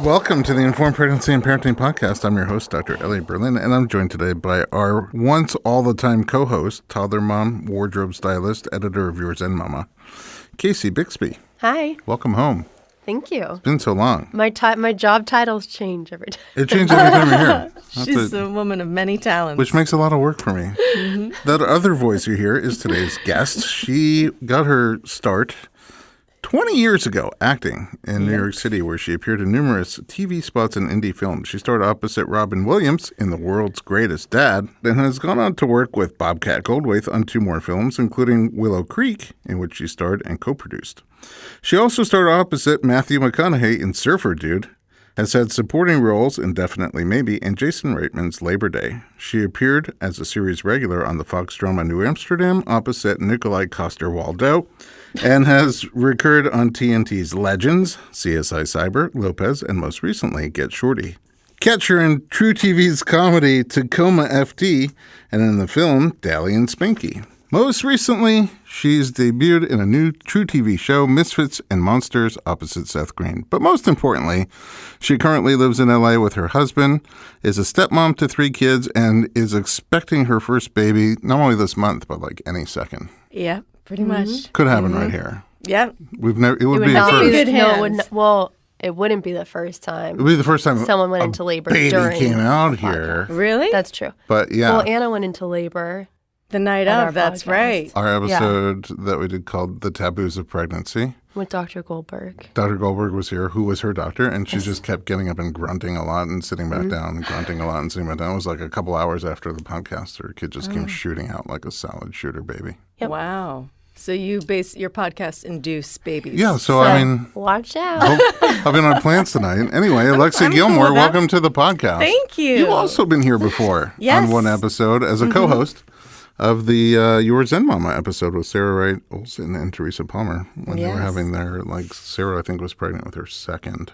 Welcome to the Informed Pregnancy and Parenting Podcast. I'm your host, Dr. Ellie Berlin, and I'm joined today by our once all-the-time co-host, toddler mom, wardrobe stylist, editor of Yours and Mama, Casey Bixby. Hi. Welcome home. Thank you. It's been so long. My job titles change every time. It changes every time you're here. She's a woman of many talents. Which makes a lot of work for me. Mm-hmm. That other voice you hear is today's guest. She got her start 20 years ago acting in New York City, where she appeared in numerous TV spots and indie films. She starred opposite Robin Williams in The World's Greatest Dad and has gone on to work with Bobcat Goldthwait on 2 more films, including Willow Creek, in which she starred and co-produced. She also starred opposite Matthew McConaughey in Surfer Dude, has had supporting roles in Definitely Maybe and Jason Reitman's Labor Day. She appeared as a series regular on the Fox drama New Amsterdam opposite Nikolai Coster-Waldau, and has recurred on TNT's Legends, CSI Cyber, Lopez, and most recently, Get Shorty. Catch her in True TV's comedy Tacoma FD and in the film Dally and Spanky. Most recently, she's debuted in a new True TV show, Misfits and Monsters, opposite Seth Green. But most importantly, she currently lives in LA with her husband, is a stepmom to 3 kids, and is expecting her first baby, not only this month, but like any second. Yeah, pretty much. Could happen right here. Yeah. We've never. It would be a not be first. good No, hands. it wouldn't be the first time. It would be the first time someone went a into labor baby during came out the here. Really? That's true. But yeah. Well, Anna went into labor. The night on our of, that's podcast. right. Our episode that we did called The Taboos of Pregnancy. With Dr. Goldberg. Dr. Goldberg was here, who was her doctor, and she just kept getting up and grunting a lot and sitting back down, and grunting a lot and sitting back down. It was like a couple hours after the podcast, her kid just came shooting out like a solid shooter baby. Yep. Wow. So you base your podcast induce babies. Yeah, so I mean, Watch out. I've been on plans tonight. Anyway, Alexie Gilmore, with that. welcome to the podcast. Thank you. You've also been here before Yes. on one episode as a co-host of the Yours and Mama episode with Sarah Wright Olsen and Teresa Palmer when they were having their, like, Sarah, I think, was pregnant with her second.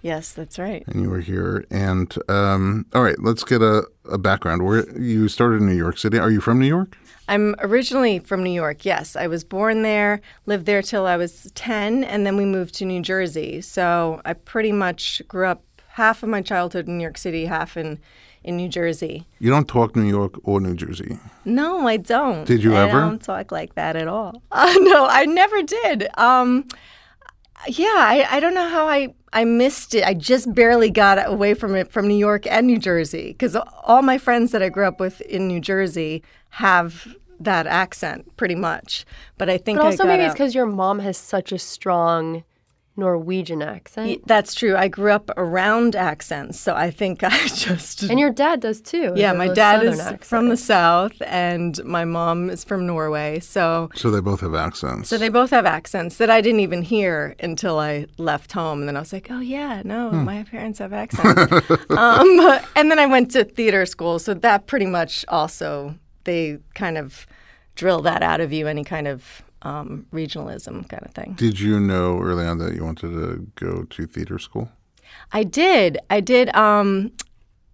Yes, that's right. And you were here. And all right, let's get a background. You started in New York City. Are you from New York? I'm originally from New York, yes. I was born there, lived there till I was 10, and then we moved to New Jersey. So I pretty much grew up half of my childhood in New York City, half in New Jersey. You don't talk New York or New Jersey. No, I don't. Did you ever? I don't talk like that at all. No, I never did. I don't know how I missed it. I just barely got away from it from New York and New Jersey because all my friends that I grew up with in New Jersey have that accent pretty much. But I think Maybe it's because your mom has such a strong Norwegian accent. That's true. I grew up around accents, so I think I just... And your dad does too. Yeah, my dad is accent. from the South, and my mom is from Norway, so they both have accents. So they both have accents that I didn't even hear until I left home, and then I was like, oh yeah, no, my parents have accents. And then I went to theater school, so that pretty much also, they kind of drill that out of you, any kind of regionalism kind of thing. Did you know early on that you wanted to go to theater school? I did. When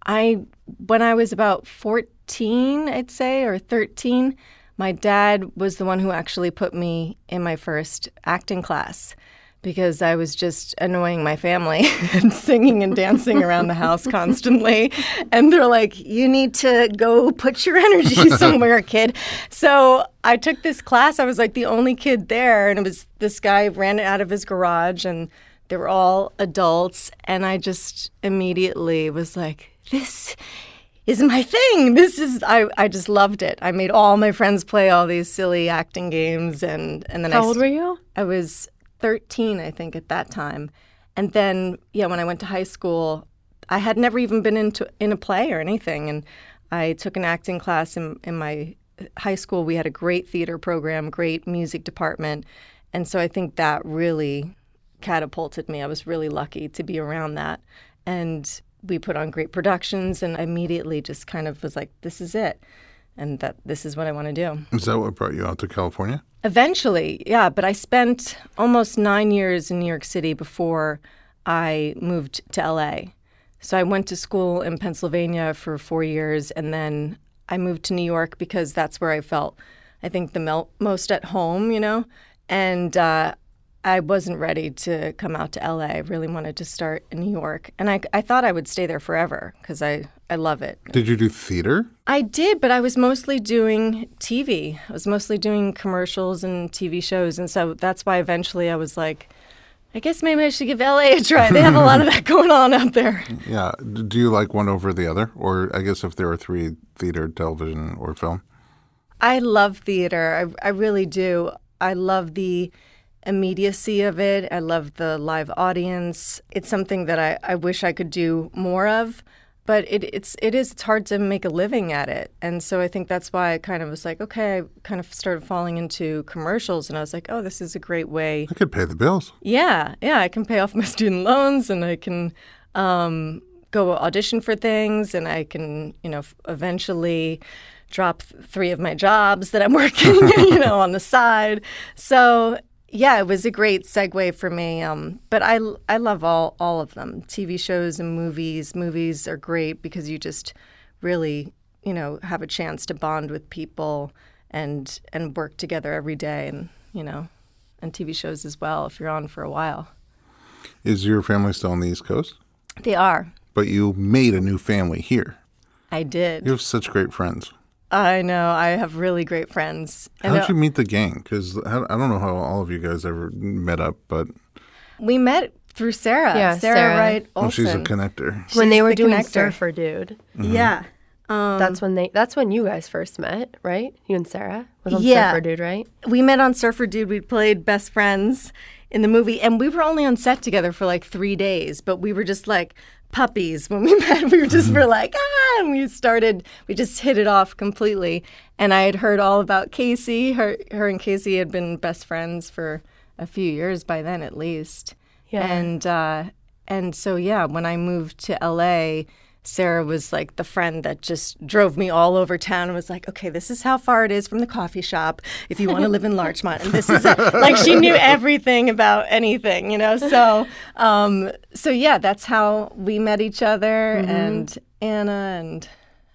I was about 14, I'd say, or 13, my dad was the one who actually put me in my first acting class because I was just annoying my family and singing and dancing around the house constantly. And they're like, you need to go put your energy somewhere, kid. So I took this class. I was like the only kid there. And it was this guy ran it out of his garage and they were all adults. And I just immediately was like, this is my thing. I just loved it. I made all my friends play all these silly acting games. And then How old were you? I was 13, I think, at that time. And then, when I went to high school, I had never even been in a play or anything. And I took an acting class in my high school. We had a great theater program, great music department. And so I think that really catapulted me. I was really lucky to be around that. And we put on great productions, and I immediately just kind of was like, this is it. And that this is what I want to do. Is that what brought you out to California? Eventually, yeah. But I spent almost 9 years in New York City before I moved to LA. So I went to school in Pennsylvania for 4 years, and then I moved to New York because that's where I felt, I think, the most at home, And I wasn't ready to come out to LA. I really wanted to start in New York. And I thought I would stay there forever because I love it. Did you do theater? I did, but I was mostly doing TV. I was mostly doing commercials and TV shows. And so that's why eventually I was like, I guess maybe I should give LA a try. They have a lot of that going on out there. Yeah. Do you like one over the other? Or I guess if there are three, theater, television, or film? I love theater. I really do. I love the immediacy of it. I love the live audience. It's something that I wish I could do more of, but it's hard to make a living at it. And so I think that's why I kind of was like, okay, I kind of started falling into commercials, and I was like, oh, this is a great way. I could pay the bills. Yeah, I can pay off my student loans, and I can go audition for things, and I can, eventually drop 3 of my jobs that I'm working, on the side. So yeah, it was a great segue for me. But I love all of them. TV shows and movies. Movies are great because you just really, have a chance to bond with people and work together every day, and and TV shows as well if you're on for a while. Is your family still on the East Coast? They are. But you made a new family here. I did. You have such great friends. I know. I have really great friends. How did you meet the gang? Because I don't know how all of you guys ever met up, but... We met through Sarah. Yeah, Sarah Wright Olson. Oh, she's a connector. When they were the doing connector. Surfer Dude. Mm-hmm. Yeah. That's when you guys first met, right? You and Sarah was on Yeah. Surfer Dude, right? We met on Surfer Dude. We played best friends in the movie, and we were only on set together for like 3 days, but we were just like puppies when we met. We were just were like, and we just hit it off completely. And I had heard all about Casey. Her and Casey had been best friends for a few years by then, at least. Yeah. And so, yeah, when I moved to LA, Sarah was like the friend that just drove me all over town and was like, okay, this is how far it is from the coffee shop if you want to live in Larchmont. And this is like she knew everything about anything, So, yeah, that's how we met each other, and Anna and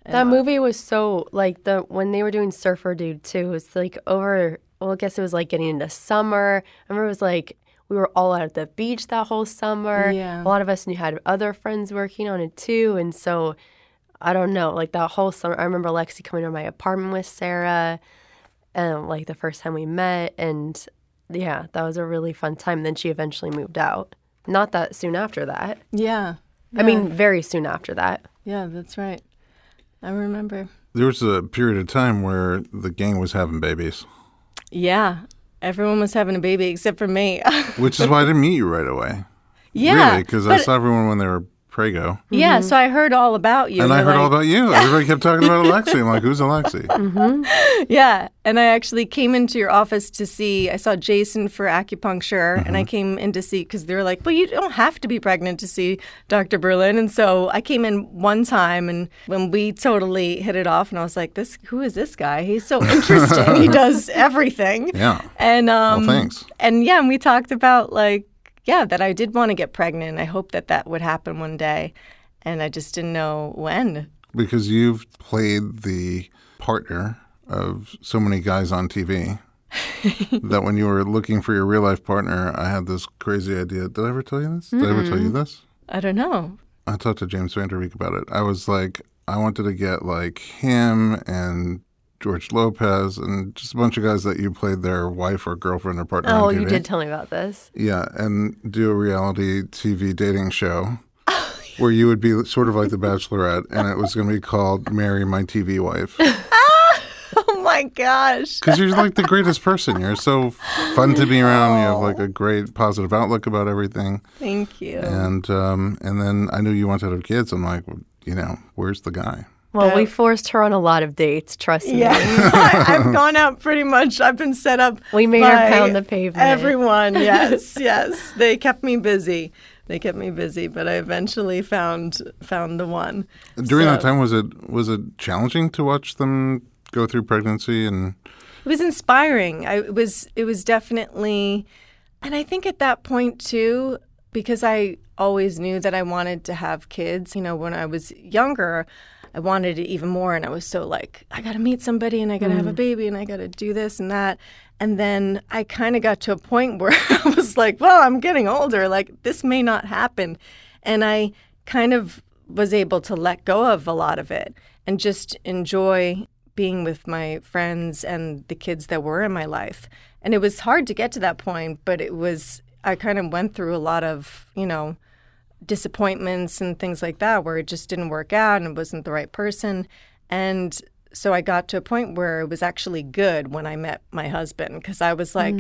That movie was so, like, when they were doing Surfer Dude, too, it was, like, I guess it was, like, getting into summer. I remember it was, like, we were all out at the beach that whole summer. Yeah. A lot of us had other friends working on it, too. And so, I don't know, like, that whole summer, I remember Alexi coming to my apartment with Sarah, and, like, the first time we met. And, yeah, that was a really fun time. Then she eventually moved out. Not that soon after that. Yeah. I mean, very soon after that. Yeah, that's right. I remember. There was a period of time where the gang was having babies. Yeah. Everyone was having a baby except for me. Which is why I didn't meet you right away. Yeah. Really, because I saw everyone when they were prego. Yeah, so I heard all about you. And I You're heard all like- about you. Everybody kept talking about Alexi. I'm like, who's Alexi? Yeah, and I actually came into your office to see, I saw Jason for acupuncture, and I came in to see, because they were like, well, you don't have to be pregnant to see Dr. Berlin. And so I came in one time, and when we totally hit it off, and I was like, who is this guy? He's so interesting. He does everything. Yeah. And Well, thanks. And yeah, and we talked about that I did want to get pregnant. I hoped that would happen one day, and I just didn't know when. Because you've played the partner of so many guys on TV that when you were looking for your real life partner, I had this crazy idea. Did I ever tell you this? Did I ever tell you this? I don't know. I talked to James Vanderbeek about it. I was like, I wanted to get like him and George Lopez and just a bunch of guys that you played their wife or girlfriend or partner Oh, on TV. you did tell me about this. Yeah, and do a reality TV dating show where you would be sort of like The Bachelorette, and it was going to be called Marry My TV Wife. Oh my gosh. Because you're like the greatest person. You're so fun to be around. You have like a great positive outlook about everything. Thank you. And then I knew you wanted to have kids. I'm like, where's the guy? Well, we forced her on a lot of dates, trust me. Yeah, I've gone out pretty much. I've been set up. We made her by pound the pavement. Everyone, yes. They kept me busy. But I eventually found the one. During that time, was it challenging to watch them go through pregnancy? And it was inspiring. It was definitely, and I think at that point too, because I always knew that I wanted to have kids. When I was younger, I wanted it even more, and I was so like, I got to meet somebody, and I got to have a baby, and I got to do this and that. And then I kind of got to a point where I was like, well, I'm getting older. Like, this may not happen. And I kind of was able to let go of a lot of it and just enjoy being with my friends and the kids that were in my life. And it was hard to get to that point, but I kind of went through a lot of, disappointments and things like that where it just didn't work out and it wasn't the right person. And so I got to a point where it was actually good when I met my husband, because I was like,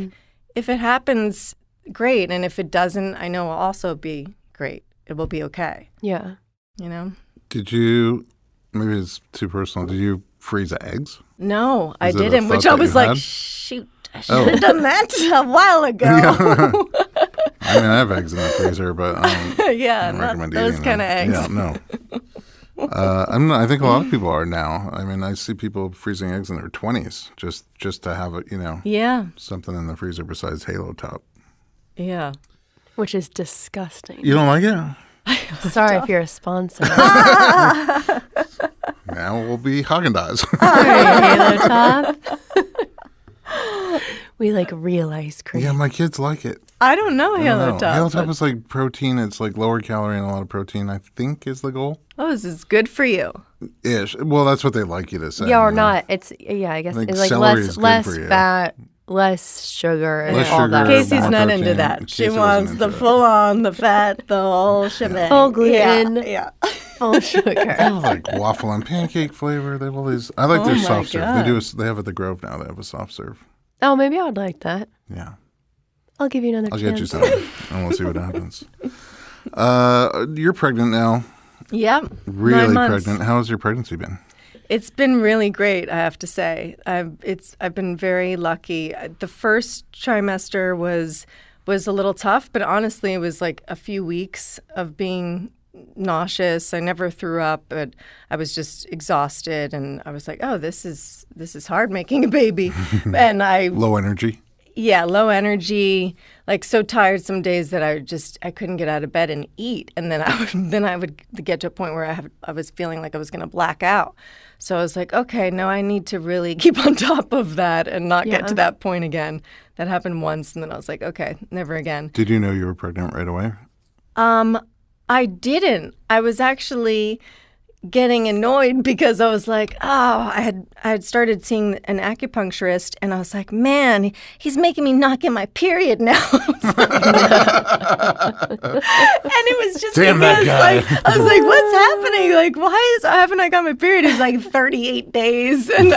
if it happens, great. And if it doesn't, I know it'll also be great. It will be okay. Yeah. Did you, maybe it's too personal, did you freeze eggs? No, I Is it a didn't, thought which I that you was like, had? shoot, I should have done that a while ago. I mean, I have eggs in the freezer, but I don't not recommend those eating kind them. of eggs. Yeah, no. I think a lot of people are now. I mean, I see people freezing eggs in their 20s just to have it, Yeah. something in the freezer besides Halo Top. Yeah. Which is disgusting. You don't like it? Sorry if you're a sponsor. Now we'll be Haagen-Dazs. Sorry, Halo Top. We like real ice cream. Yeah, my kids like it. I don't know I don't Halo know. Top. Halo Top is like protein. It's like lower calorie and a lot of protein, I think is the goal. Oh, this is good for you. Ish. Well, that's what they like you to say. Yeah, or not. It's I guess Like it's like celery is less good for you. fat, less sugar, and Less all sugar, that. Casey's more not protein. into that. She Casey wasn't wants into the it. full on, the fat, the whole shebang. Full gluten. Yeah. Full sugar. They have like waffle and pancake flavor. They have all these. I like their Oh my soft serve. They God. do. They have at the Grove now. They have a soft serve. Oh, maybe I would like that. Yeah, I'll give you another I'll chance. get you some, and we'll see what happens. You're pregnant now. Yeah. Really 9 months. pregnant. How has your pregnancy been? It's been really great, I have to say. I've been very lucky. The first trimester was a little tough, but honestly, it was like a few weeks of being nauseous. I never threw up, but I was just exhausted, and I was like, "Oh, this is hard making a baby." And Low energy. yeah, low energy, like so tired some days that I couldn't get out of bed and eat, and then I would get to a point where I was feeling like I was going to black out. So I was like, okay, no, I need to really keep on top of that and not get to that point again. That happened once, and then I was like, okay, never again. Did you know you were pregnant right away? I didn't. I was actually getting annoyed because I was like, oh, I had started seeing an acupuncturist, and I was like, man, he's making me not get my period now. And it was just Damn that because, guy. like, I was like, what's happening? Like, why haven't I got my period? It's like 38 days, and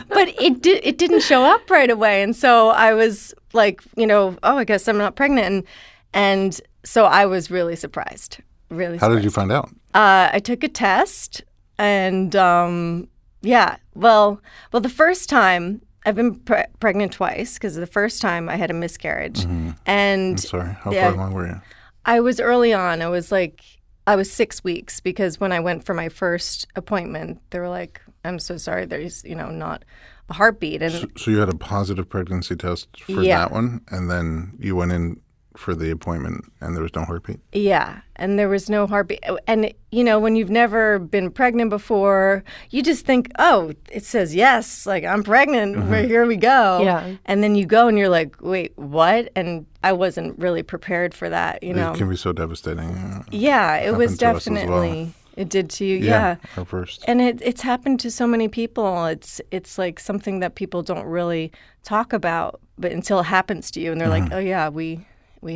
but it didn't show up right away, and so I was like, oh, I guess I'm not pregnant, and so I was really surprised. Really. How did you find out? I took a test, and well, the first time I've been pregnant twice, because the first time I had a miscarriage, and I'm sorry. How far along were you? I was early on. I was 6 weeks, because when I went for my first appointment, they were like, "I'm so sorry, there's not a heartbeat." And So you had a positive pregnancy test for that one, and then you went in for the appointment, and there was no heartbeat? Yeah, and there was no heartbeat. And, when you've never been pregnant before, you just think, oh, it says yes, like, I'm pregnant, here we go. Yeah. And then you go and you're like, wait, what? And I wasn't really prepared for that, It can be so devastating. Yeah, it was Happened to us as well. definitely, it did to you, yeah. Our first. And it's happened to so many people. It's like something that people don't really talk about, but until it happens to you, and they're like, oh, yeah, we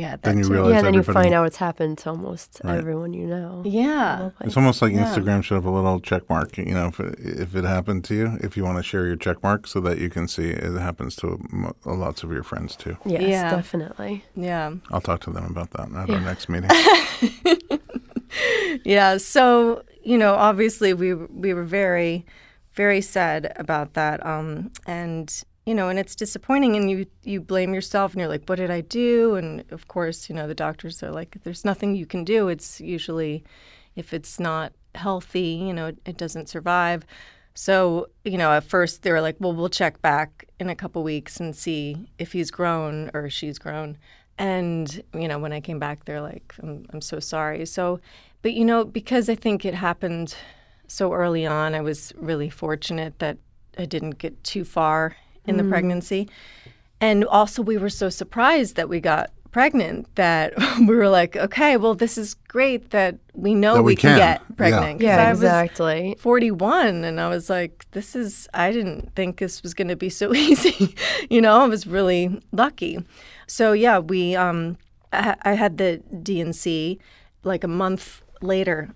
had that Then you too. realize Yeah, then you everybody- find out it's happened to almost everyone you know. Yeah. It's almost like Instagram should have a little check mark, if it happened to you, if you want to share your check mark so that you can see it happens to lots of your friends too. Yes, Yeah. definitely. Yeah. I'll talk to them about that at our next meeting. Yeah. So, obviously we were very, very sad about that. And it's disappointing, and you blame yourself, and you're like, what did I do? And of course, the doctors are like, there's nothing you can do. It's usually, if it's not healthy, it doesn't survive. So, at first they were like, well, we'll check back in a couple weeks and see if he's grown or she's grown. And, when I came back, they're like, I'm so sorry. So, but, because I think it happened so early on, I was really fortunate that I didn't get too far in the pregnancy. And also we were so surprised that we got pregnant that we were like, okay, well, this is great that we know That we we can can. get pregnant. 'Cause Yeah, I was exactly. 41 and I was like, I didn't think this was going to be so easy. I was really lucky. So yeah, I had the D&C. Like a month later,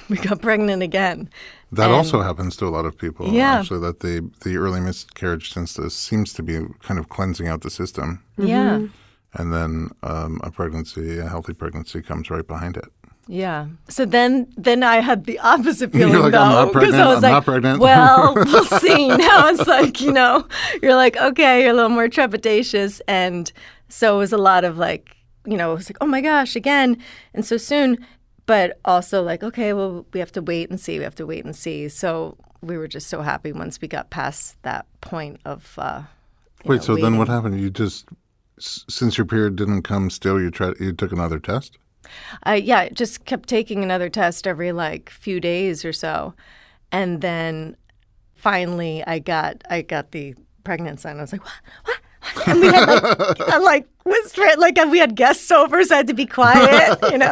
we got pregnant again. That also happens to a lot of people. Yeah. Actually, that the early miscarriage seems to be kind of cleansing out the system. Yeah. And then a healthy pregnancy comes right behind it. Yeah. So then I had the opposite feeling, You're like, though. I'm not pregnant. I was I'm like, not pregnant. well, we'll see. Now it's like, you're like, okay, you're a little more trepidatious. And so it was a lot of like, it was like, oh my gosh, again, and so soon. But also like, okay, well, we have to wait and see. We have to wait and see. So we were just so happy once we got past that point of Wait, so waiting. then what happened? You just, since your period didn't come still, you took another test? I just kept taking another test every like few days or so. And then finally I got the pregnant sign. I was like, what? And we had like whisper it, like we had guests over, so I had to be quiet, And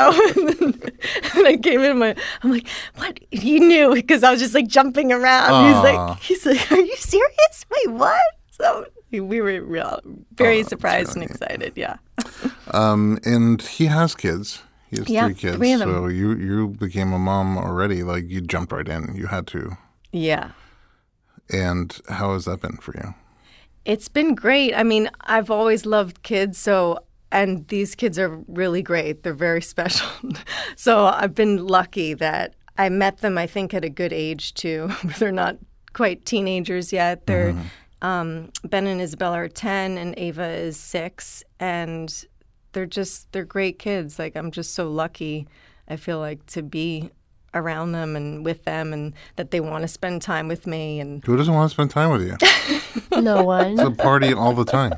I came in I'm like, what? He knew because I was just like jumping around. He's like, are you serious? Wait, what? So we were very surprised and excited. Yeah. And he has kids. He has 3 kids. 3 of them. So you became a mom already. Like you jumped right in. You had to. Yeah. And how has that been for you? It's been great. I mean, I've always loved kids, and these kids are really great. They're very special. So I've been lucky that I met them, I think, at a good age, too. They're not quite teenagers yet. They're Ben and Isabella are 10, and Ava is 6, and they're great kids. Like, I'm just so lucky, I feel like, to be around them and with them, and that they want to spend time with me. And Who doesn't want to spend time with you? No one. It's a party all the time.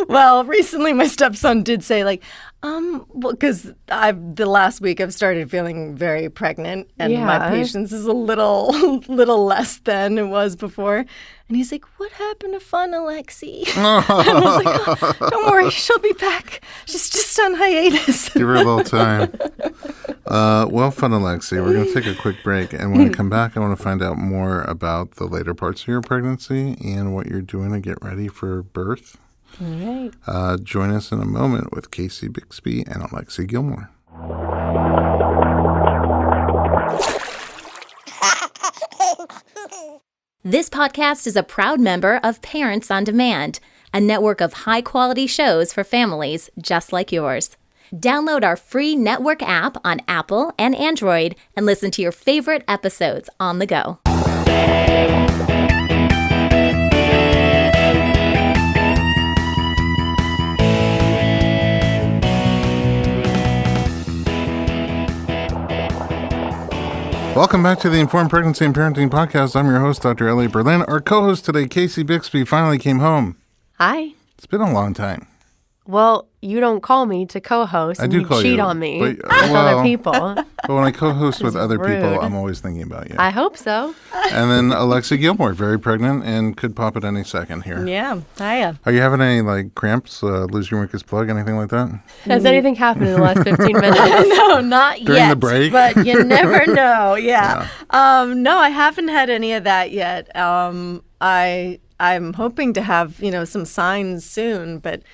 Well, recently my stepson did say like, because the last week I've started feeling very pregnant, and my patience is a little less than it was before. And he's like, "What happened to fun, Alexi?" And I was like, oh, "Don't worry, she'll be back. She's just on hiatus." Give her a little time. Well, fun, Alexi. We're going to take a quick break. And when I come back, I want to find out more about the later parts of your pregnancy and what you're doing to get ready for birth. All right. Join us in a moment with Casey Bixby and Alexie Gilmore. This podcast is a proud member of Parents on Demand, a network of high-quality shows for families just like yours. Download our free network app on Apple and Android and listen to your favorite episodes on the go. Welcome back to the Informed Pregnancy and Parenting Podcast. I'm your host, Dr. Elliot Berlin. Our co-host today, Casey Bixby, finally came home. Hi. It's been a long time. Well, you don't call me to co-host, and you cheat on me with other people. But when I co-host with other rude. people, I'm always thinking about you. I hope so. And then Alexie Gilmore, very pregnant and could pop at any second here. Yeah. Hiya. Are you having any like cramps, lose your mucus plug, anything like that? Has anything happened in the last 15 minutes? No, not During yet. the break? But you never know. Yeah. No, I haven't had any of that yet. I'm hoping to have, some signs soon, but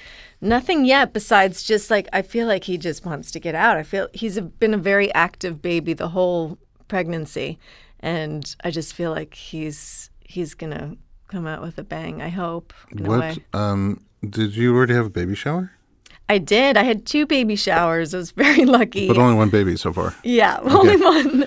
nothing yet besides just like, I feel like he just wants to get out. I feel he's been a very active baby the whole pregnancy. And I just feel like he's going to come out with a bang, I hope. In a way. Did you already have a baby shower? I did. I had 2 baby showers. I was very lucky. But only one baby so far. Yeah, only one.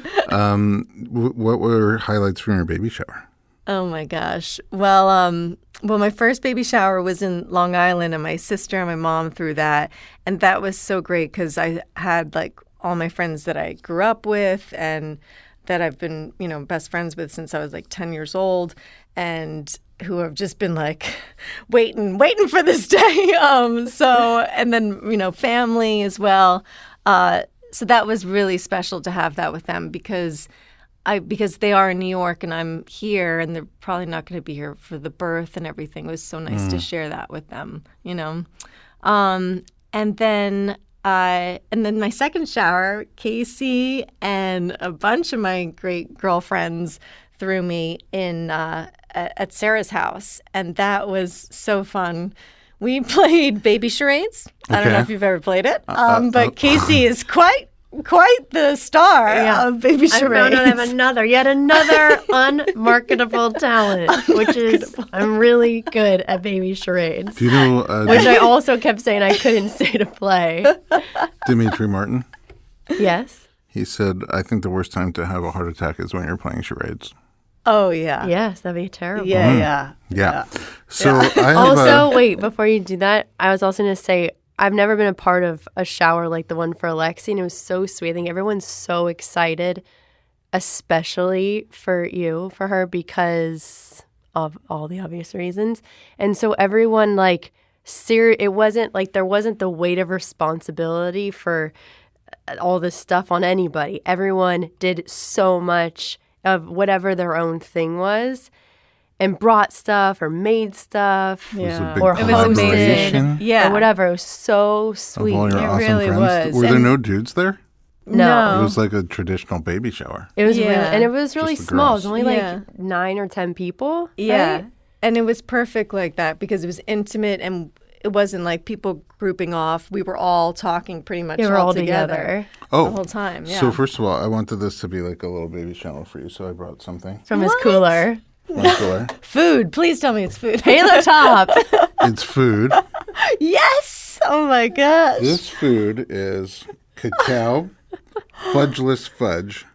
What were highlights from your baby shower? Oh my gosh. Well, my first baby shower was in Long Island, and my sister and my mom threw that, and that was so great because I had like all my friends that I grew up with and that I've been, best friends with since I was like 10 years old, and who have just been like waiting for this day. And then family as well. So that was really special to have that with them because because they are in New York and I'm here, and they're probably not going to be here for the birth and everything. It was so nice to share that with them, And then my second shower, Casey and a bunch of my great girlfriends threw me in at Sarah's house, and that was so fun. We played baby charades. I don't know if you've ever played it, but Casey is quite the star of baby charades. I found out yet another unmarketable talent, which is I'm really good at baby charades. Do you know? Which I also kept saying I couldn't say to play. Dimitri Martin. Yes. He said, "I think the worst time to have a heart attack is when you're playing charades." Oh yeah. Yes, that'd be terrible. Yeah. So I have Also, wait, before you do that, I was also going to say I've never been a part of a shower like the one for Alexi, and it was so sweet. I think everyone's so excited, especially for her, because of all the obvious reasons. And so everyone, it wasn't like there wasn't the weight of responsibility for all this stuff on anybody. Everyone did so much of whatever their own thing was, and brought stuff or made stuff or hosted or whatever. It was so sweet. Of all your awesome really friends. was. Were there no dudes there? No. It was like a traditional baby shower. It was really Just the small. It girls. was only 9 or 10 people. Yeah. Right? And it was perfect like that because it was intimate, and it wasn't like people grouping off. We were all talking pretty much all together Oh, the whole time. Yeah. So first of all, I wanted this to be like a little baby shower for you, so I brought something. From his cooler. My cooler. Food. Please tell me it's food. Halo top. It's food. Yes. Oh my gosh. This food is cacao fudgeless fudge,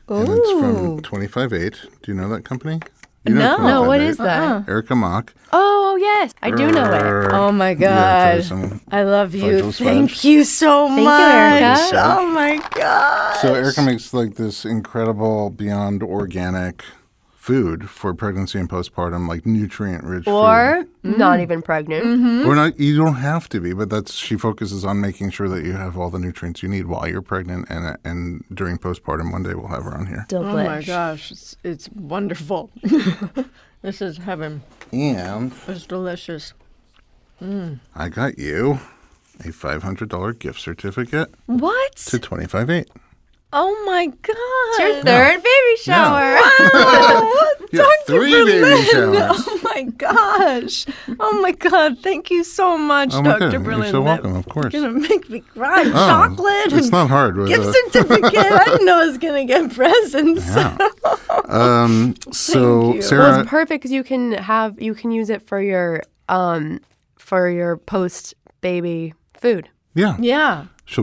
and it's from 25/8. Do you know that company? You know No, what 25/8. is that? Erica Mock. Oh, yes. I do know it. Oh my You gotta try God. some I love you. fudgeless Thank fudge. you so much. you, Erica. Oh my God. So Erica makes like this incredible beyond organic food for pregnancy and postpartum, like nutrient-rich food. Or not even pregnant. Or not, you don't have to be, but she focuses on making sure that you have all the nutrients you need while you're pregnant and during postpartum. One day we'll have her on here. Oh my Delish. gosh. It's wonderful. This is heaven. And It's delicious. I got you a $500 gift certificate What? to 25/8. Oh my God. It's your third baby shower. You have 3 baby showers. Oh my gosh. Oh my God. Thank you so much, Oh my Dr. God, you're Berlin. so welcome, of course. You're going to make me cry. Oh, Chocolate it's and not hard. With gift a- certificate. I didn't know I was going to get presents. Yeah. So you. Sarah, Well, it's perfect because you can use it for your post baby food. yeah, Yeah. she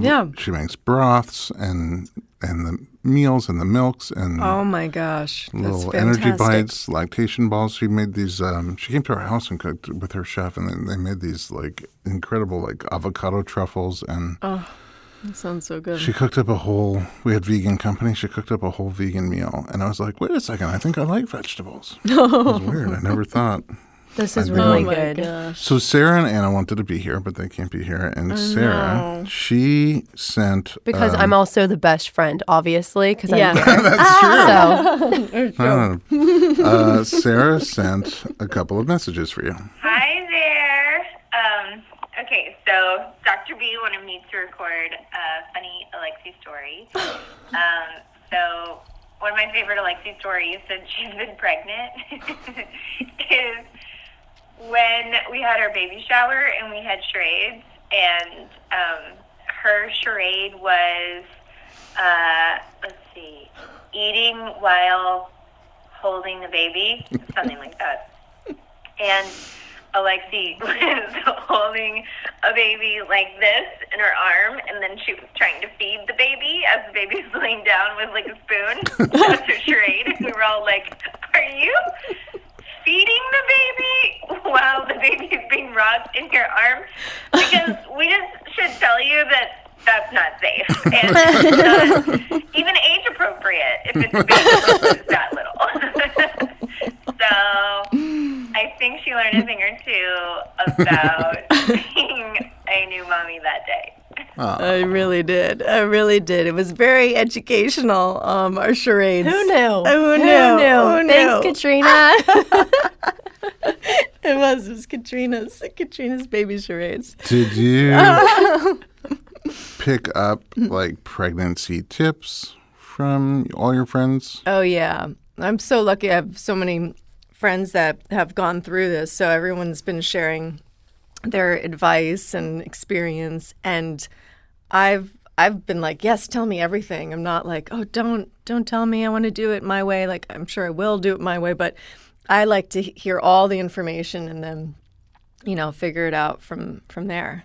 makes broths and the meals and the milks and Oh my gosh. That's little fantastic. energy bites, lactation balls. She made these. She came to our house and cooked with her chef, and then they made these like incredible like avocado truffles, and That sounds so good. she cooked up a whole. We had vegan company. She cooked up a whole vegan meal, and I was like, wait a second, I think I like vegetables. It was weird. I never thought. This is Oh really my good. gosh. So Sarah and Anna wanted to be here, but they can't be here. And Sarah, she sent Because I'm also the best friend, obviously, because Yeah. I'm here. So Sarah sent a couple of messages for you. Hi there. Okay, so Dr. B wanted me to record a funny Alexi story. So one of my favorite Alexi stories since she's been pregnant is when we had our baby shower and we had charades, and her charade was, eating while holding the baby, something like that. And Alexi was holding a baby like this in her arm, and then she was trying to feed the baby as the baby was laying down with like a spoon. That's her charade. And we were all like, are you feeding the baby while the baby is being rocked in your arm? Because we just should tell you that that's not safe. And it's not even age appropriate if it's a baby that's that little. So I think she learned a thing or two about being a new mommy that day. I really did. It was very educational, our charades. Who knew? Who knew? Thanks, Katrina. It was Katrina's baby charades. Did you pick up like pregnancy tips from all your friends? Oh, yeah. I'm so lucky. I have so many friends that have gone through this. So everyone's been sharing their advice and experience. And I've been like, yes, tell me everything. I'm not like, oh, don't tell me I want to do it my way. Like, I'm sure I will do it my way. But I like to hear all the information and then, figure it out from there.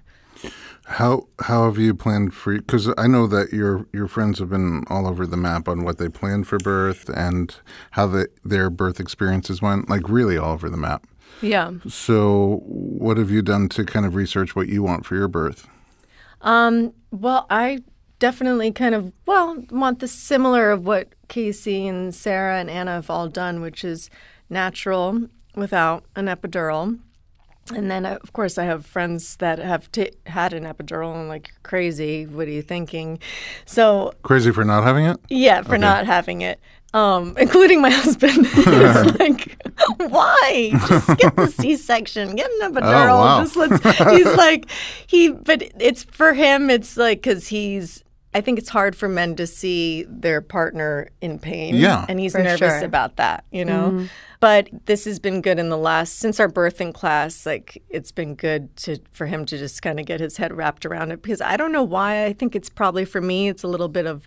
How have you planned for? Because I know that your friends have been all over the map on what they planned for birth and how their birth experiences went, like really all over the map. Yeah. So what have you done to kind of research what you want for your birth? Well, I definitely want the similar of what Casey and Sarah and Anna have all done, which is natural without an epidural. And then, of course, I have friends that have had an epidural and like, you're crazy. What are you thinking? So Crazy for not having it? yeah, for not having it, including my husband. He's like, why? Just get the C-section, get an epidural. Oh, wow. He's like, but it's for him. It's like because I think it's hard for men to see their partner in pain. Yeah. And he's For nervous sure. about that, But this has been good since our birthing class, like it's been good for him to just kind of get his head wrapped around it because I don't know why. I think it's probably for me, it's a little bit of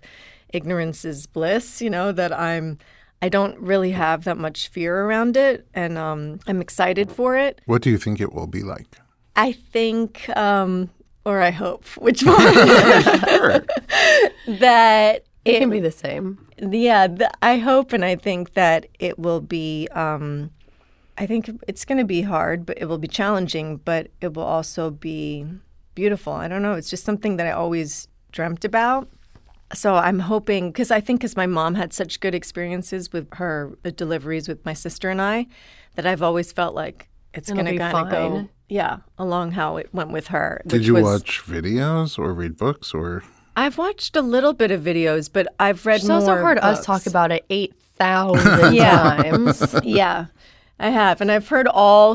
ignorance is bliss, that I don't really have that much fear around it and I'm excited for it. What do you think it will be like? I think, or I hope, which one? Sure. That It can be the same. Yeah, I hope and I think that it will be, I think it's going to be hard, but it will be challenging, but it will also be beautiful. I don't know. It's just something that I always dreamt about. So I'm hoping, because my mom had such good experiences with her deliveries with my sister and I, that I've always felt like it's going to be kind of go, fine. along how it went with her. Did you watch videos or read books or? I've watched a little bit of videos, but I've read She's more also heard us books. talk about it 8,000 times. Yeah, I have. And I've heard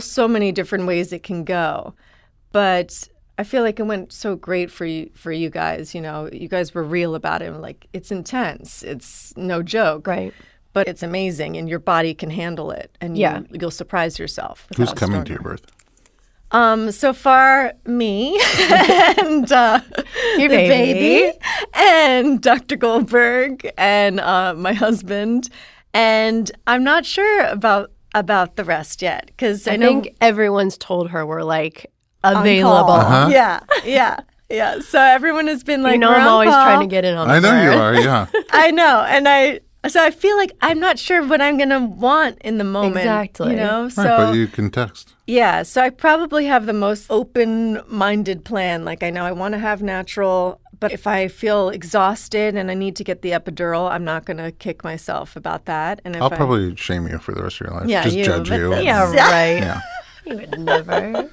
so many different ways it can go. But I feel like it went so great for you guys. You guys were real about it. Like, it's intense. It's no joke. Right. But it's amazing, and your body can handle it. And you'll surprise yourself. with Who's how coming strong to your birth? So far, me and Your the baby. and Dr. Goldberg and my husband. And I'm not sure about the rest yet because I know think everyone's told her we're like available. Uh-huh. Yeah. So everyone has been like, I'm always "Grandpa." trying to get in on the I know you birth. are, yeah. I know, and so I feel like I'm not sure what I'm gonna want in the moment. Exactly. Right, So but you can text. yeah, so I probably have the most open-minded plan. Like I know I want to have natural, but if I feel exhausted and I need to get the epidural, I'm not going to kick myself about that. And if I'll probably shame you for the rest of your life. Yeah, Just you, judge but you. that's- Yeah, right. Yeah. You would never.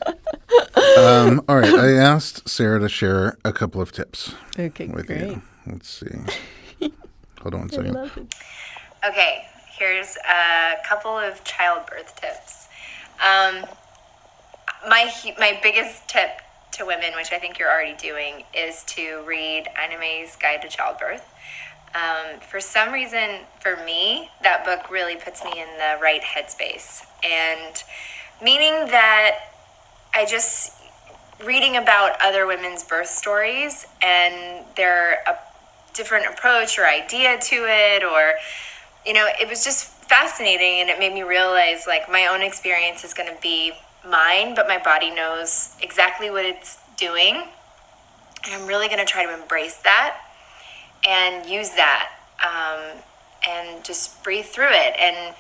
All right. I asked Sarah to share a couple of tips Okay, with great. you. Let's see. Hold on one second. Okay, here's a couple of childbirth tips. My biggest tip to women, which I think you're already doing, is to read Anna May's Guide to Childbirth. For some reason, for me, that book really puts me in the right headspace. And meaning that I just, reading about other women's birth stories and their different approach or idea to it, or, it was just fascinating, and it made me realize, like, my own experience is going to be mine, but my body knows exactly what it's doing. And I'm really going to try to embrace that and use that and just breathe through it. And,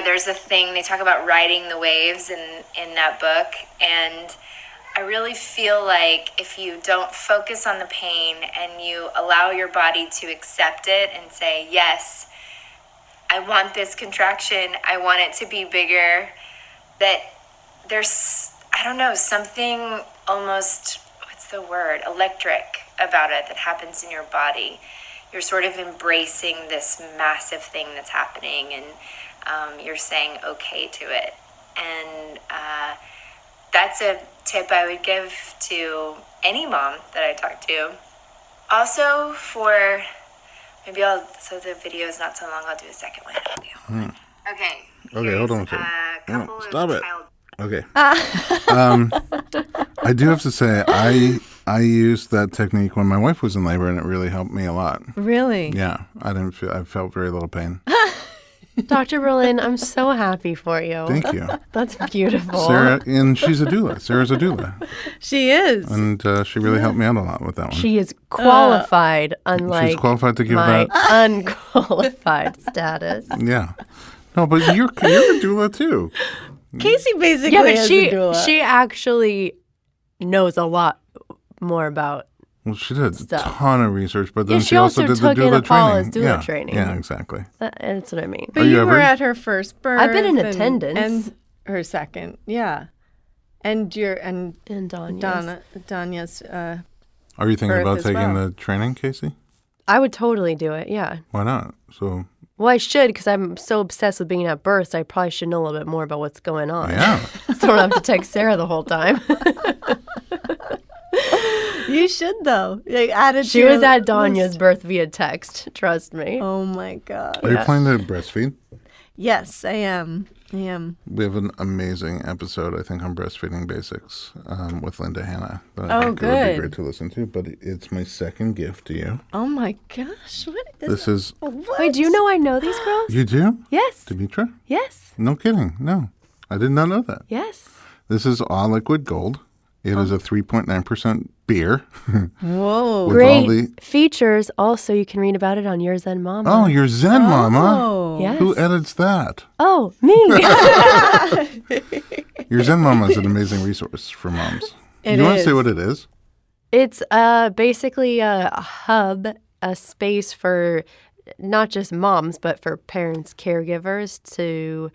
there's a thing, they talk about riding the waves in that book. And I really feel like if you don't focus on the pain and you allow your body to accept it and say, yes, I want this contraction, I want it to be bigger, that there's, I don't know, something almost, what's the word, electric about it that happens in your body. You're sort of embracing this massive thing that's happening, and you're saying okay to it. And that's a tip I would give to any mom that I talk to. Also for, so the video is not so long, I'll do a second one. Okay. Okay, hold on a second. Couple Stop of it. child- Okay. I do have to say, I used that technique when my wife was in labor, and it really helped me a lot. Really? Yeah, I felt very little pain. Dr. Berlin, I'm so happy for you. Thank you. That's beautiful. Sarah, and she's a doula. Sarah's a doula. She is. And she really helped me out a lot with that one. She is qualified, unlike She's qualified to give my that. unqualified status. Yeah. No, but you're a doula too. Casey basically Yeah, but is a doula. she actually knows a lot more about. Well, she did a Stuff. ton of research, but then Yeah, she also did the took Anna doula Paula's training. doula training. Yeah, exactly. That's what I mean. But Are you you were ever- at her first birth. I've been in and- attendance. And her second, yeah. And And Danya's. Are you thinking Birth about as taking well. the training, Casey? I would totally do it. Yeah. Why not? So, Well, I should because I'm so obsessed with being at birth. I probably should know a little bit more about what's going on. yeah. So I don't have to text Sarah the whole time. You should though. Like, add it She to was your at Danya's list. birth via text. Trust me. Oh my god. Are you planning to breastfeed? Yes, I am. We have an amazing episode, I think, on breastfeeding basics with Linda Hanna. That I Oh, think it would be good. great to listen to, but it's my second gift to you. Oh my gosh. What is This is, What? Wait, do you know I know these girls? you do? Yes. Demetra? Yes. No kidding. No. I did not know that. Yes. This is All Liquid Gold. It is a 3.9% beer. Whoa. With all Great the, features. Also, you can read about it on Your Zen Mama. oh, your Zen Mama. Oh. Yes. Who edits that? Oh, me. Your Zen Mama is an amazing resource for moms. It you want to say is. what it is? It's basically a hub, a space for not just moms, but for parents, caregivers to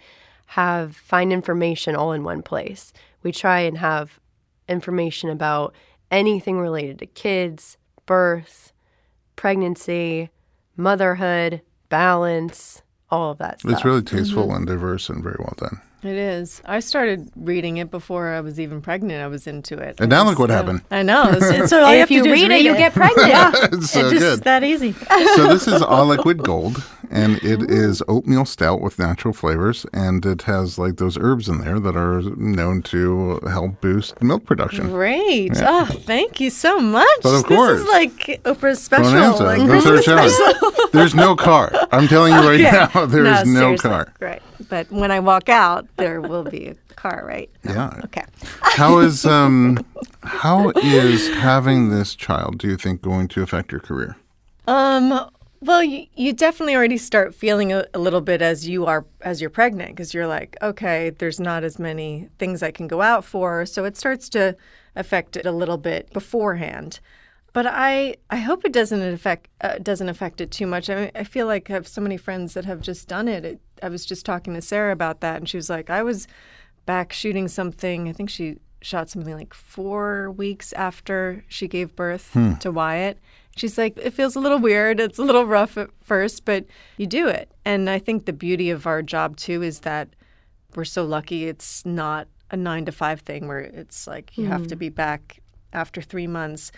find information all in one place. We try and have information about anything related to kids, birth, pregnancy, motherhood, balance, all of that stuff. It's really tasteful and diverse and very well done. It is. I started reading it before I was even pregnant. I was into it. And now look what happened. I know. So all you have if to you do is read it, you get pregnant. It's so It's just good. that easy. So this is All Liquid Gold, and it is oatmeal stout with natural flavors, and it has like those herbs in there that are known to help boost milk production. Great. Oh, thank you so much. But of course. This is like Oprah's special. Bonanza, Like, go Christmas search out. special. There's no car. I'm telling you right now, there is no seriously. car. Right. But when I walk out, there will be a car, right? No. Yeah. Okay. How is having this child, do you think, going to affect your career? Well, you definitely already start feeling a little bit as you're pregnant, because you're like, okay, there's not as many things I can go out for, so it starts to affect it a little bit beforehand. But I hope it doesn't affect it too much. I mean, I feel like I have so many friends that have just done it. I was just talking to Sarah about that, and she was like, I was back shooting something. I think she shot something like 4 weeks after she gave birth to Wyatt. She's like, it feels a little weird. It's a little rough at first, but you do it. And I think the beauty of our job, too, is that we're so lucky it's not a 9-to-5 thing where it's like you have to be back after 3 months.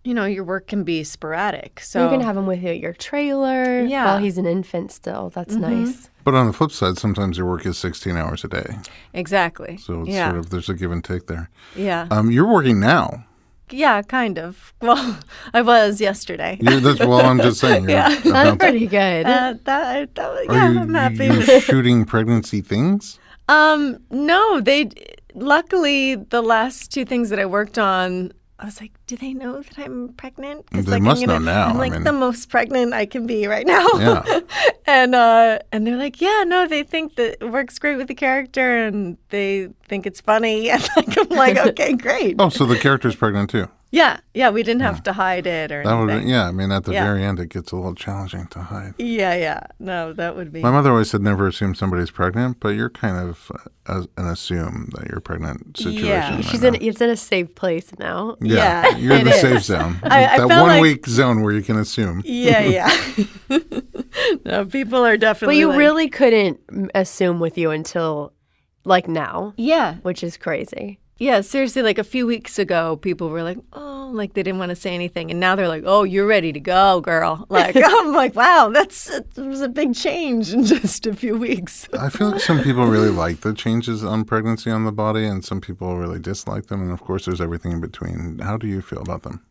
You know, your work can be sporadic. So You can have him with you at your trailer Yeah. while he's an infant still. That's nice. But on the flip side, sometimes your work is 16 hours a day. Exactly. So it's yeah. sort of, there's a give and take there. Yeah. You're working now. Yeah, kind of. Well, I was yesterday. I'm just saying. That's pretty good. I'm happy. You're shooting pregnancy things? No, luckily the last 2 things that I worked on, I was like, do they know that I'm pregnant? 'Cause, They like, must know now. I'm I like mean- the most pregnant I can be right now. Yeah. and they're like, yeah, no, they think that it works great with the character and they think it's funny. And I'm like, okay, great. Oh, so the character's pregnant too? Yeah, we didn't have to hide it or That would anything. be, I mean, at the very end, it gets a little challenging to hide. Yeah. No, that would be. My mother always said never assume somebody's pregnant, but you're kind of an assume that you're pregnant situation. Yeah. Right It's in a safe place now. Yeah, you're in it the is. safe zone. I that felt 1 like- week zone where you can assume. Yeah. No, people are definitely. But you like, really couldn't assume with you until like now, Yeah. which is crazy. Yeah, seriously, like a few weeks ago, people were like, oh, like they didn't want to say anything. And now they're like, oh, you're ready to go, girl. Like, I'm like, wow, it was a big change in just a few weeks. I feel like some people really like the changes on pregnancy on the body, and some people really dislike them. And of course, there's everything in between. How do you feel about them?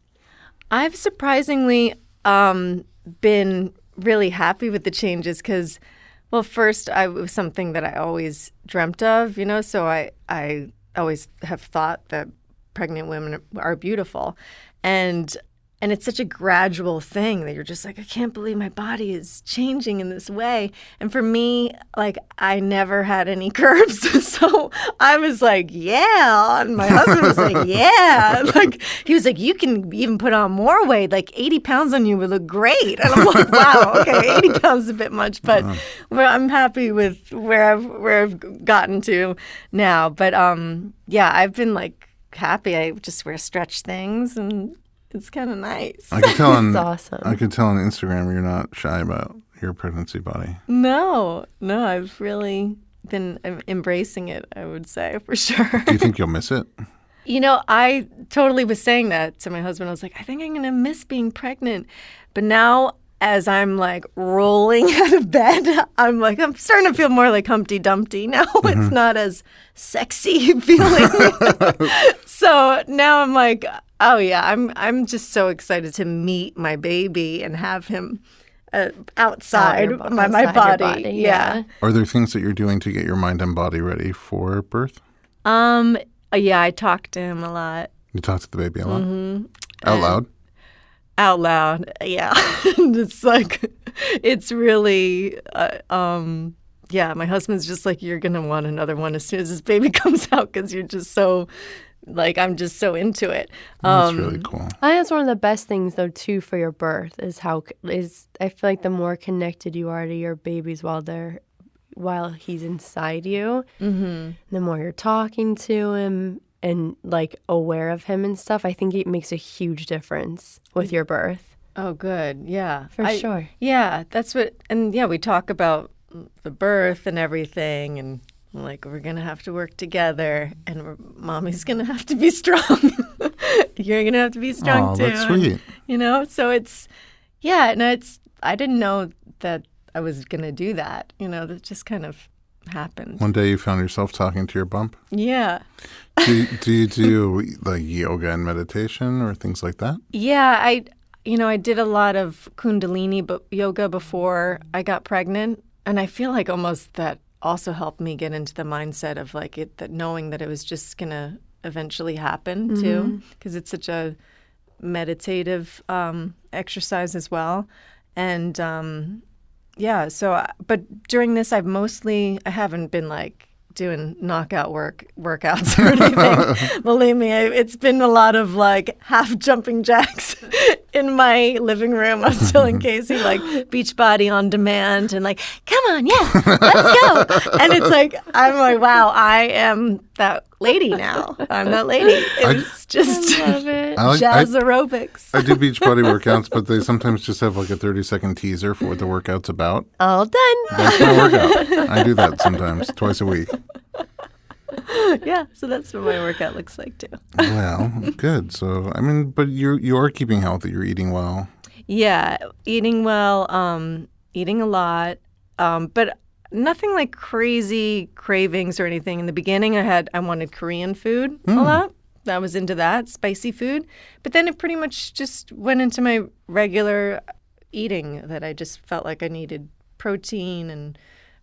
I've surprisingly been really happy with the changes because, well, first, it was something that I always dreamt of, so I always have thought that pregnant women are beautiful. And it's such a gradual thing that you're just like, I can't believe my body is changing in this way. And for me, like, I never had any curves. So I was like, yeah. And my husband was like, yeah. Like, he was like, you can even put on more weight. Like 80 pounds on you would look great. And I'm like, wow, okay, 80 pounds is a bit much. But I'm happy with where I've gotten to now. But I've been like happy. I just wear stretch things and it's kind of nice. I can tell on It's awesome. I can tell on Instagram you're not shy about your pregnancy body. No, I've really been embracing it, I would say, for sure. Do you think you'll miss it? I totally was saying that to my husband. I was like, I think I'm going to miss being pregnant. But now, as I'm like rolling out of bed, I'm starting to feel more like Humpty Dumpty now. It's not as sexy feeling. So now I'm like, oh yeah, I'm just so excited to meet my baby and have him outside my Outside your body. body, Yeah. Are there things that you're doing to get your mind and body ready for birth? Yeah, I talk to him a lot. You talk to the baby a lot? Out loud? Out loud, yeah. It's like, it's really, my husband's just like, you're going to want another one as soon as this baby comes out because you're just so, like, I'm just so into it. That's really cool. I think that's one of the best things, though, too, for your birth is I feel like the more connected you are to your babies while he's inside you, the more you're talking to him and like aware of him and stuff, I think it makes a huge difference with your birth. Oh, good. Yeah. For sure. Yeah, that's what, and yeah, we talk about the birth and everything, and like, we're going to have to work together, and mommy's going to have to be strong. You're going to have to be strong, too. That's sweet. So it's, I didn't know that I was going to do that. That just kind of happened. One day you found yourself talking to your bump. Yeah. Do you do like yoga and meditation or things like that? Yeah, I did a lot of Kundalini yoga before I got pregnant, and I feel like almost that also helped me get into the mindset of like that knowing that it was just gonna eventually happen too, because it's such a meditative exercise as well, and but during this I haven't been like doing knockout workouts or anything. Believe me, it's been a lot of like half jumping jacks in my living room. I was telling Casey, like, Beachbody on demand and like, come on, yeah, let's go. And it's like, I'm like, wow, I am that lady now. I'm that lady. It's just Love it. jazz aerobics. I do Beachbody workouts, but they sometimes just have like a 30-second teaser for what the workout's about. All done. That's my workout. I do that sometimes, twice a week. Yeah, so that's what my workout looks like too. Well, good. So, I mean, but you are keeping healthy. You're eating well. Yeah, eating well, eating a lot, but nothing like crazy cravings or anything. In the beginning, I wanted Korean food a lot. I was into that, spicy food. But then it pretty much just went into my regular eating that I just felt like I needed protein and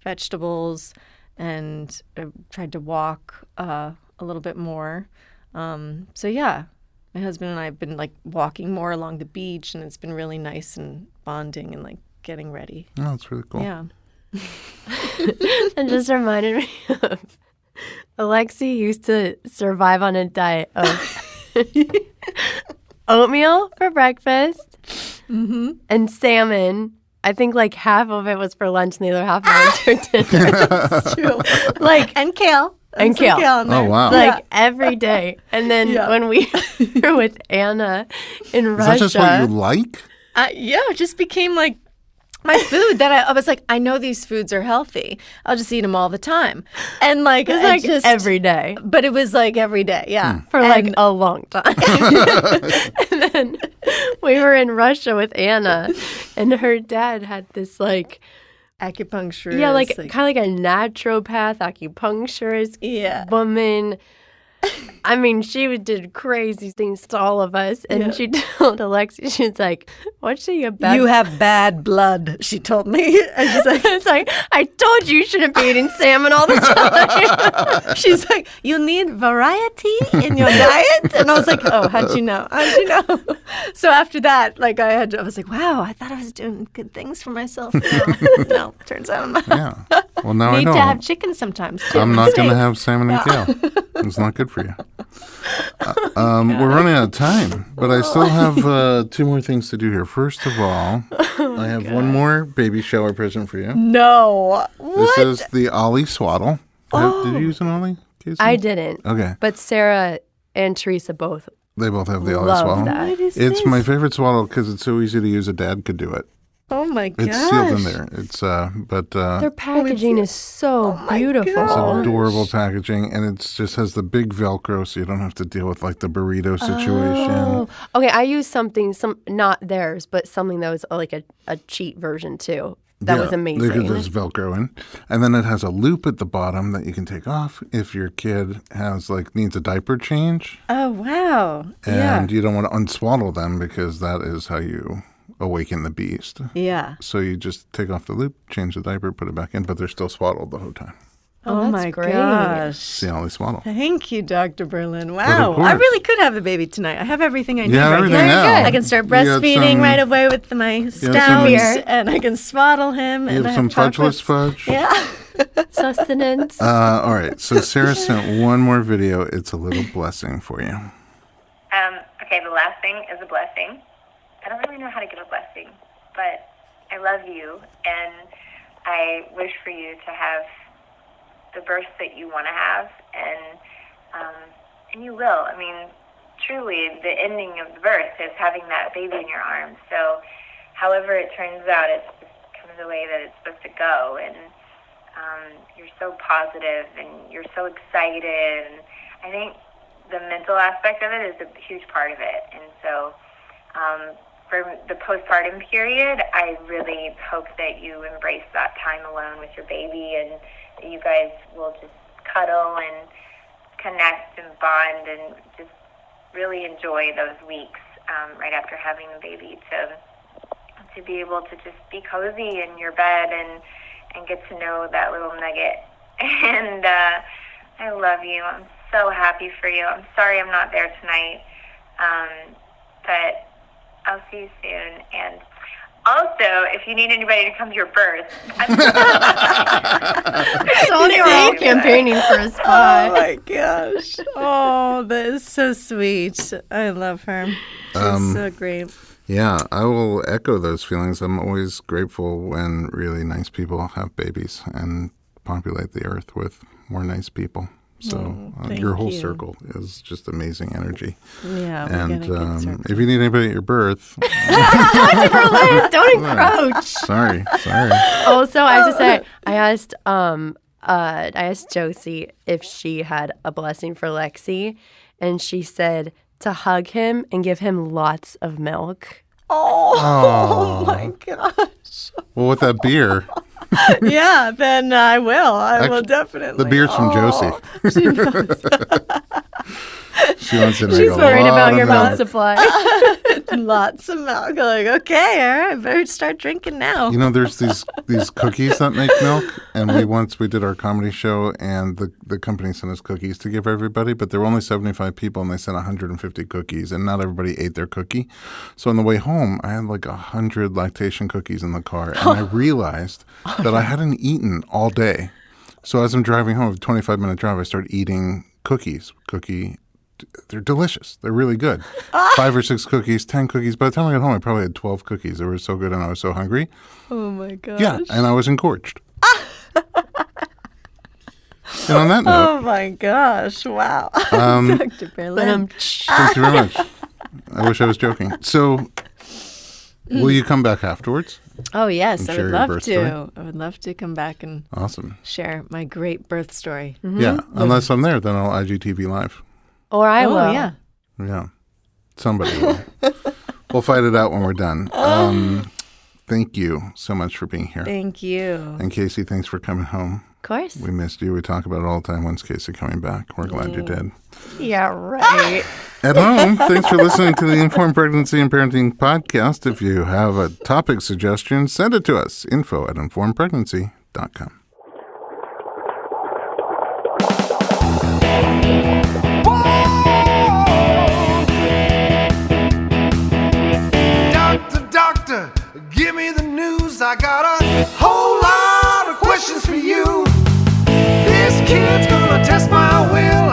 vegetables, and I tried to walk a little bit more. So yeah, my husband and I have been like walking more along the beach, and it's been really nice and bonding and like getting ready. Oh, that's really cool. Yeah. It just reminded me of Alexi used to survive on a diet of oatmeal for breakfast and salmon. I think like half of it was for lunch and the other half of it was for dinner. That's true. Like And kale. And some kale. in there. Oh, wow. like every day. And then when we were with Anna in Is Russia. that just what you like? Yeah, it just became like my food that I was like, I know these foods are healthy. I'll just eat them all the time. And like, It was like every day But it was like every day, yeah. for like a long time. And then we were in Russia with Anna, and her dad had this like, Acupuncturist. yeah, like kind of like a naturopath, acupuncturist woman. I mean, she did crazy things to all of us. And she told Alexi, she was like, what's she about? You have bad blood, she told me. And she's like, It's like, I told you shouldn't be eating salmon all the time. she's like, you need variety in your diet? And I was like, oh, how'd you know? How'd you know? So after that, like I was like, wow, I thought I was doing good things for myself. No, turns out I'm not. Yeah. Well, now I Need know. to have chicken sometimes, too. I'm not going to have salmon and kale. It's not good for you. We're running out of time, but I still have 2 more things to do here. First of all, I have one more baby shower present for you. No. This is the Ollie swaddle. Did you use an Ollie, Casey? I didn't. Okay. But Sarah and Teresa both They both have the Ollie love swaddle. that. It's my favorite swaddle because it's so easy to use. A dad could do it. Oh, my gosh. It's sealed in there. It's Their packaging is so beautiful. It's adorable packaging, and it just has the big Velcro, so you don't have to deal with like the burrito situation. Oh. Okay, I used something, not theirs, but something that was like a cheat version too. That was amazing. Because there's Velcro in, and then it has a loop at the bottom that you can take off if your kid needs a diaper change, Oh, wow. and you don't want to unswaddle them because that is how you awaken the beast. Yeah. So you just take off the loop, change the diaper, put it back in, but they're still swaddled the whole time. Oh, that's my great. gosh. See how they swaddle. Thank you, Dr. Berlin. of Wow. I course. really could have the baby tonight. I have everything I need Yeah, right everything here. now. I can start You got breastfeeding some- right away with my some- stouts, and I can swaddle him. You and have I some chocolates. fudgeless fudge. Yeah. Sustenance. All right. So Sarah sent one more video. It's a little blessing for you. Okay, the last thing is a blessing. I don't really know how to give a blessing, but I love you, and I wish for you to have the birth that you want to have, and you will. I mean, truly, the ending of the birth is having that baby in your arms. So, however it turns out, it's just kind of the way that it's supposed to go, and you're so positive, and you're so excited, and I think the mental aspect of it is a huge part of it. And so for the postpartum period, I really hope that you embrace that time alone with your baby, and that you guys will just cuddle and connect and bond and just really enjoy those weeks right after having the baby, to be able to just be cozy in your bed and get to know that little nugget. And I love you. I'm so happy for you. I'm sorry I'm not there tonight, but I'll see you soon. And also, if you need anybody to come to your birth, Tony, we're all campaigning for a Oh, spot. my gosh. Oh, that is so sweet. I love her. She's so great. Yeah, I will echo those feelings. I'm always grateful when really nice people have babies and populate the earth with more nice people. So thank your whole you. circle is just amazing energy. Yeah, we're And getting a good circle. if you need anybody at your birth, Don't encroach. sorry. Also, I have to say, I asked Josie if she had a blessing for Lexi, and she said to hug him and give him lots of milk. Oh my gosh. Well, with that beer, Yeah, then I will. I will Actually, definitely. the beer's from Josie. She wants to make She's a worried lot about of your milk milk. supply. Lots of milk. Like, okay, all right, better start drinking now. You know, there's these cookies that make milk, and we did our comedy show, and the company sent us cookies to give everybody, but there were only 75 people, and they sent 150 cookies, and not everybody ate their cookie. So on the way home, I had like 100 lactation cookies in the car, and I realized that I hadn't eaten all day. So as I'm driving home, a 25-minute drive, I started eating cookies, cookie they're delicious. They're really good. 5 or 6 cookies, 10 cookies. By the time I got home, I probably had 12 cookies. They were so good, and I was so hungry. Oh my gosh. Yeah, and I was engorged. And on that note, Oh my gosh. Wow. Dr. Berlin. thank you very much. I wish I was joking. So, will you come back afterwards? Oh, yes. And I share would your love birth to. story? I would love to come back and Awesome. share my great birth story. Yeah, unless I'm there, then I'll IGTV live. Or I will. Oh, yeah. Yeah, somebody will. We'll fight it out when we're done. Thank you so much for being here. Thank you. And Casey, thanks for coming home. Of course. We missed you. We talk about it all the time. When's Casey coming back? We're glad you did. Yeah, right. At home, thanks for listening to the Informed Pregnancy and Parenting podcast. If you have a topic suggestion, send it to us. info@informedpregnancy.com. Doctor, give me the news. I got a whole lot of questions for you. This kid's gonna test my will.